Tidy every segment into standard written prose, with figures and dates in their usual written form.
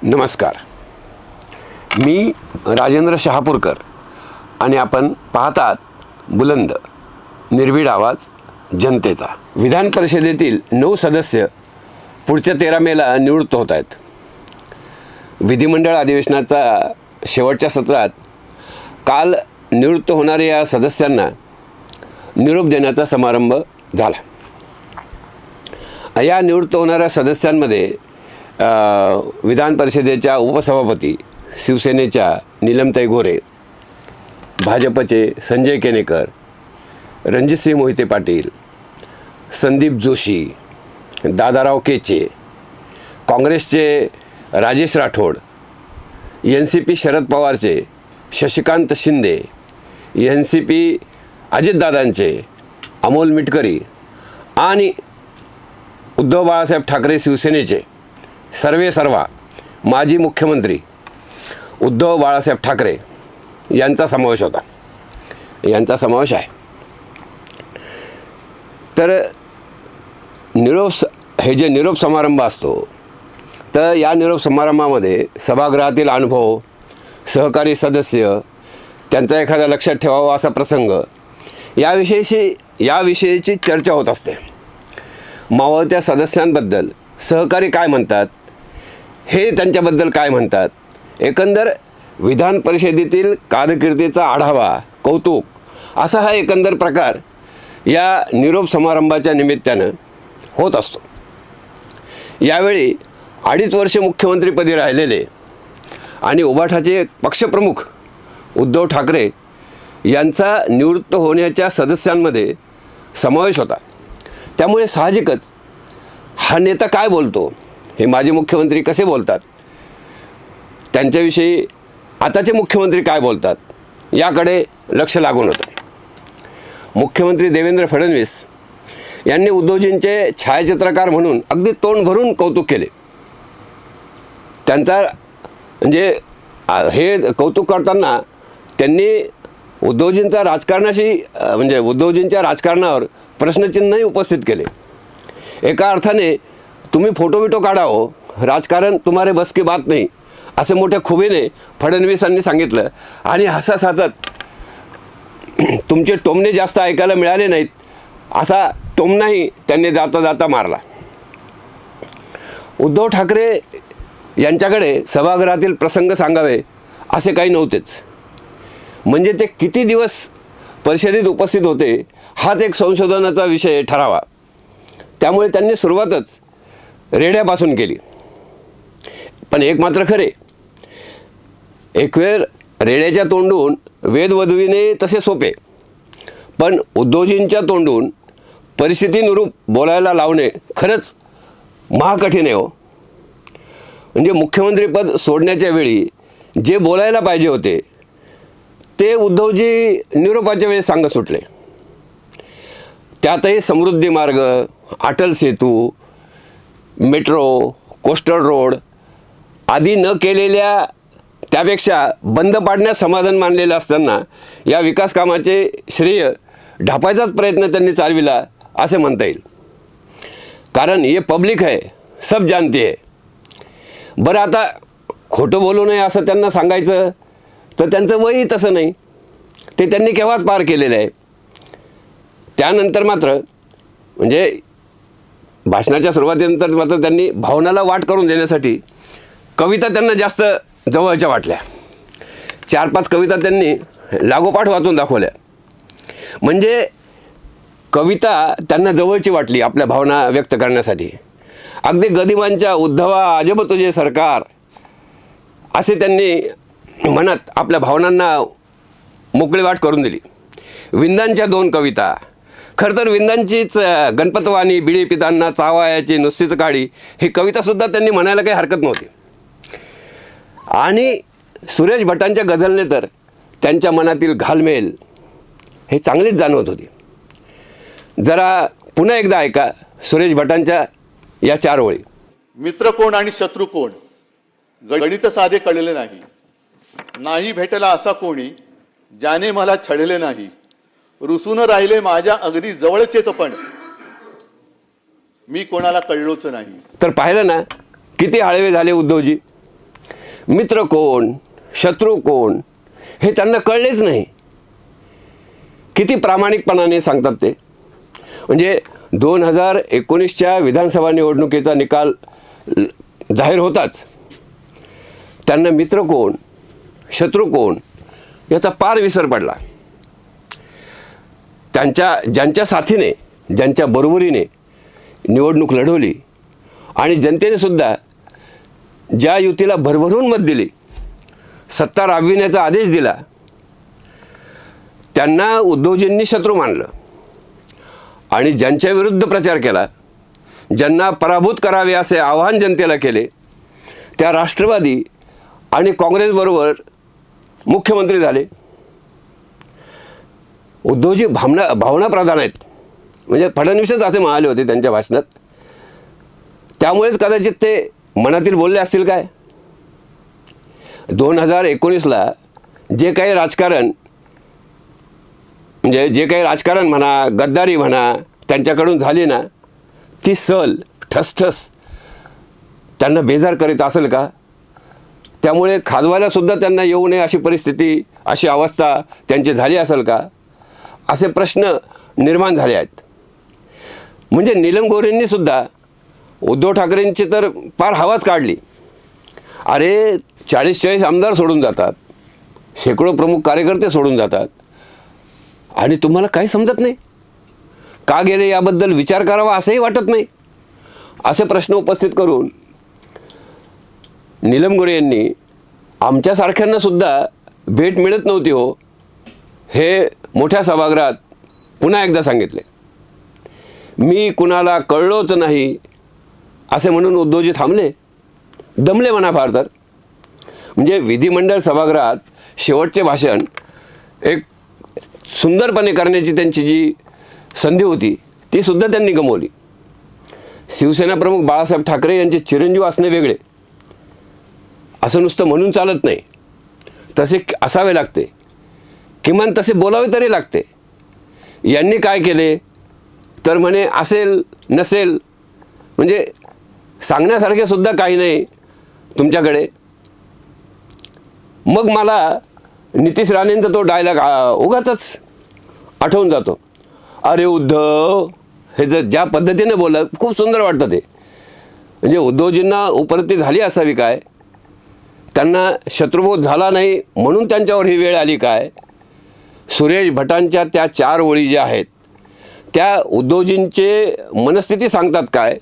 नमस्कार, मी राजेंद्र शहापूरकर आणि आपण पाहतात बुलंद निर्भीड आवाज जनतेचा। विधान परिषदेतील 9 सदस्य पुढच्या 13 मेला निवृत्त होत आहेत। विधिमंडळ अधिवेशनाचा शेवटच्या सत्रात काल निवृत्त होणाऱ्या या सदस्यांना निरोप देण्याचा समारंभ झाला। या निवृत्त होणाऱ्या सदस्यांमध्ये विधान परिषदेच्या उपसभापती शिवसेनेच्या नीलमताई गोरे, भाजपचे संजय केनेकर, रणजितसिंह मोहिते पाटील, संदीप जोशी, दादाराव केचे, काँग्रेसचे राजेश राठोड, NCP शरद पवारचे शशिकांत शिंदे, NCP अजितदादांचे अमोल मिटकरी आणि उद्धव बाळासाहेब ठाकरे शिवसेनेचे सर्वेसर्वा माजी मुख्यमंत्री उद्धव बाळासाहेब ठाकरे यांचा समावेश आहे। तर हे जे निरोप समारंभ असतो, तर या निरोप समारंभामध्ये सभागृहातील अनुभव, सहकारी सदस्य, त्यांचा एखादा लक्षात ठेवावा असा प्रसंग याविषयीची चर्चा होत असते। मावळत्या सदस्यांबद्दल सहकारी काय म्हणतात, हे त्यांच्याबद्दल काय म्हणतात, एकंदर विधान परिषदेतील कारकिर्दीचा आढावा, कौतुक असा हा एकंदर प्रकार या निरोप समारंभाच्या निमित्तानं होत असतो। यावेळी 2.5 वर्ष मुख्यमंत्रीपदी राहिलेले आणि उभाठाचे पक्षप्रमुख उद्धव ठाकरे यांचा निवृत्त होण्याच्या सदस्यांमध्ये समावेश होता। त्यामुळे साहजिकच हा नेता काय बोलतो, हे माजी मुख्यमंत्री कसे बोलतात, त्यांच्याविषयी आताचे मुख्यमंत्री काय बोलतात, याकडे लक्ष लागून होतं। मुख्यमंत्री देवेंद्र फडणवीस यांनी उद्धवजींचे छायाचित्रकार म्हणून अगदी तोंड भरून कौतुक केले। त्यांचा म्हणजे हे कौतुक करताना त्यांनी उद्धवजींच्या राजकारणावर प्रश्नचिन्हही उपस्थित केले। एका अर्थाने तुम्ही फोटो काढा हो, राजकारण तुम्हारे बस की बात नाही, असे मोठ्या खुबीने फडणवीसांनी सांगितलं आणि हसत तुमचे टोमणे जास्त ऐकायला मिळाले नाहीत असा टोमणाही त्यांनी जाता जाता मारला। उद्धव ठाकरे यांच्याकडे सभागृहातील प्रसंग सांगावे असे काही नव्हतेच। म्हणजे ते किती दिवस परिषदेत उपस्थित होते हाच एक संशोधनाचा विषय ठरावा। त्यामुळे त्यांनी सुरुवातच रेड्यापासून केली। पण एक मात्र खरे, एक वेळ रेड्याच्या तोंडून वेदवधूने तसे सोपे, पण उद्धवजींच्या तोंडून परिस्थितीनुरूप बोलायला लावणे खरंच महाकठीण आहे हो। म्हणजे मुख्यमंत्रीपद सोडण्याच्या वेळी जे बोलायला पाहिजे होते ते उद्धवजी निरोपाच्या वेळी सांगत सुटले। त्यातही समृद्धी मार्ग, Atal Setu, metro, coastal road आदी न केलेल्या, त्यापेक्षा बंद पाडण्यास समाधान मानलेलं असताना या विकास कामाचे श्रेय ढापायचाच प्रयत्न त्यांनी चालविला असे म्हणता येईल। कारण ये पब्लिक है, सब जानती है। बरं, आता खोटं बोलू नये असं त्यांना सांगायचं तर त्यांचं वयही तसं नाही, ते त्यांनी केव्हाच पार केलेलं आहे। त्यानंतर मात्र म्हणजे भाषणाच्या सुरुवातीनंतर मात्र त्यांनी भावनाला वाट करून देण्यासाठी कविता त्यांना जास्त जवळच्या वाटल्या। 4-5 कविता त्यांनी लागोपाठ वाचून दाखवल्या। म्हणजे कविता त्यांना जवळची वाटली आपल्या भावना व्यक्त करण्यासाठी। अगदी गदिमांच्या उद्धवा अजब तुझे सरकार असे त्यांनी म्हणत आपल्या भावनांना मोकळी वाट करून दिली। विंदांच्या 2 कविता, खरं तर विंदांचीच गणपतवाणी बिडी पितांना चावायाची नुसतीच काळी ही कवितासुद्धा त्यांनी म्हणायला काही हरकत नव्हती। आणि सुरेश भटांच्या गझलने तर त्यांच्या मनातील घालमेल हे चांगलीच जाणवत होती। जरा पुन्हा एकदा ऐका सुरेश भटांच्या या 4 ओळी। मित्र कोण आणि शत्रू कोण गणित साधे कळले नाही, नाही भेटला असा कोणी ज्याने मला छळले नाही, रुसून राहिले माझ्या अगदी जवळचेच पण मी कोणाला कळलोच नाही। तर पाहिलं ना किती हळवे झाले उद्धवजी। मित्र कोण शत्रू कोण हे त्यांना कळलेच नाही. किती प्रामाणिकपणाने सांगतात ते. म्हणजे 2019च्या विधानसभा निवडणुकीचा निकाल जाहीर होताच त्यांना मित्र कोण शत्रू कोण याचा पार विसर पडला. ज्यांच्या साथीने ज्यांच्या बरोबरीने निवडणूक लढवली आणि जनतेने सुद्धा ज्या युतीला भरभरून मत दिली, सत्ता राबविण्याचा आदेश दिला, त्यांना उद्धवजींनी शत्रू मानलं आणि ज्यांच्या विरुद्ध प्रचार केला, ज्यांना पराभूत करावे असे आवाहन जनतेला केले, त्या राष्ट्रवादी आणि काँग्रेसबरोबर मुख्यमंत्री झाले. उद्धवजी भावनाप्रधान आहेत. म्हणजे फडणवीसच असे म्हणाले होते त्यांच्या भाषणात. त्यामुळेच कदाचित ते मनातील बोलले असतील काय. 2019ला जे काही राजकारण म्हणा, गद्दारी म्हणा त्यांच्याकडून झाली ना, ती सल ठसठस त्यांना बेजार करीत असेल का. त्यामुळे खाजवायला सुद्धा त्यांना येऊ नये अशी परिस्थिती, अशी अवस्था त्यांची झाली असेल का, असे प्रश्न निर्माण झाले आहेत. म्हणजे नीलम गोऱ्हेंनी सुद्धा उद्धव ठाकरेंची तर फार हवाच काढली. अरे 40 आमदार सोडून जातात, शेकडो प्रमुख कार्यकर्ते सोडून जातात आणि तुम्हाला काही समजत नाही का गेले याबद्दल विचार करावा असंही वाटत नाही. असे प्रश्न उपस्थित करून नीलम गोऱ्हे यांनी आमच्यासारख्यांना सुद्धा भेट मिळत नव्हती हो, हे मोठ्या सभागृहात पुन्हा एकदा सांगितले. मी कुणाला कळलोच नाही असे म्हणून उद्धवजी थांबले, दमले म्हणा फार तर. म्हणजे विधिमंडळ सभागृहात शेवटचे भाषण एक सुंदरपणे करण्याची त्यांची जी संधी होती ती सुद्धा त्यांनी गमावली. शिवसेना प्रमुख बाळासाहेब ठाकरे यांचे चिरंजीव असणे वेगळे, असं नुसतं म्हणून चालत नाही, तसे असावे लागते, किमान तसे बोलावे तरी लागते. यांनी काय केले तर म्हणे असेल नसेल, म्हणजे सांगण्यासारखे सुद्धा काही नाही तुमच्याकडे. मग मला नितीश राणेंचा तो डायलॉग उगाचच आठवून जातो. अरे उद्धव, हे जर ज्या पद्धतीने बोललं खूप सुंदर वाटतं ते. म्हणजे उद्धवजींना उपरती झाली असावी काय, त्यांना शत्रुबोध झाला नाही म्हणून त्यांच्यावर ही वेळ आली काय. सुरेश भटांच्या त्या 4 ओळी ज्या आहेत त्या उद्धवजींचे मनस्थिती सांगतात काय.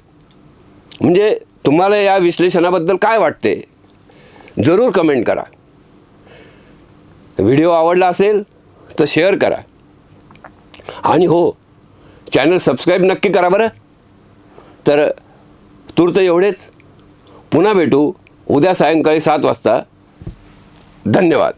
म्हणजे तुम्हाला या विश्लेषणाबद्दल काय वाटते जरूर कमेंट करा. व्हिडिओ आवडला असेल तर शेअर करा आणि हो, चॅनल सबस्क्राईब नक्की करा बरं. तर तूर्त एवढेच. पुन्हा भेटू उद्या सायंकाळी 7 वाजता. धन्यवाद.